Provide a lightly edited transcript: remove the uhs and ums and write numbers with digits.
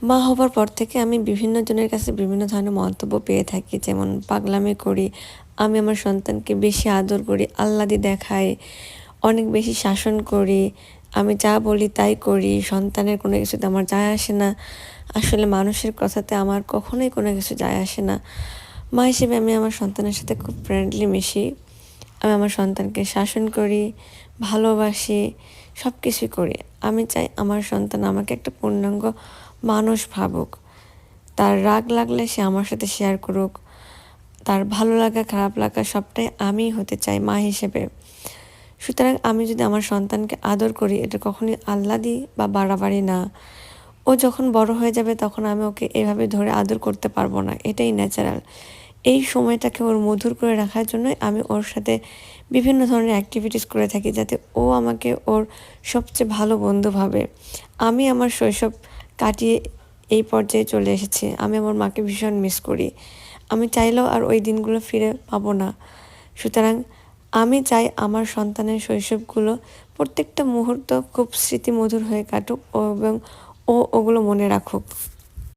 মা হবার পর থেকে আমি বিভিন্ন জনের কাছে বিভিন্ন ধরনের মন্তব্য পেয়ে থাকি। যেমন পাগলামি করি, আমি আমার সন্তানকে বেশি আদর করি, আহ্লাদি দেখাই, অনেক বেশি শাসন করি, আমি যা বলি তাই করি, সন্তানের কোনো কিছুতে আমার যায় আসে না। আসলে মানুষের কথাতে আমার কখনোই কোনো কিছু যায় আসে না। মা হিসেবে আমি আমার সন্তানের সাথে খুব ফ্রেন্ডলি মিশি। আমি আমার সন্তানকে শাসন করি, ভালোবাসি, সব কিছুই করি। আমি চাই আমার সন্তান আমাকে একটা পূর্ণাঙ্গ মানুষ ভাবুক। তার রাগ লাগলে সে আমার সাথে শেয়ার করুক। তার ভালো লাগা, খারাপ লাগা সবটাই আমিই হতে চাই মা হিসেবে। সুতরাং আমি যদি আমার সন্তানকে আদর করি, এটা কখনোই আহ্লাদি বা বাড়াবাড়ি না। ও যখন বড় হয়ে যাবে তখন আমি ওকে এভাবে ধরে আদর করতে পারবো না। এটাই ন্যাচারাল। এই সময়টাকে ওর মধুর করে রাখার জন্যই আমি ওর সাথে বিভিন্ন ধরনের অ্যাক্টিভিটিস করে থাকি, যাতে ও আমাকে ওর সবচেয়ে ভালো বন্ধু ভাবে। আমি আমার শৈশব কাটিয়ে এই পর্যায়ে চলে এসেছি। আমি আমার মাকে ভীষণ মিস করি। আমি চাইলেও আর ওই দিনগুলো ফিরে পাবো না। সুতরাং আমি চাই আমার সন্তানের শৈশবগুলো প্রত্যেকটা মুহূর্ত খুব স্মৃতিমধুর হয়ে কাটুক এবং ও ওগুলো মনে রাখুক।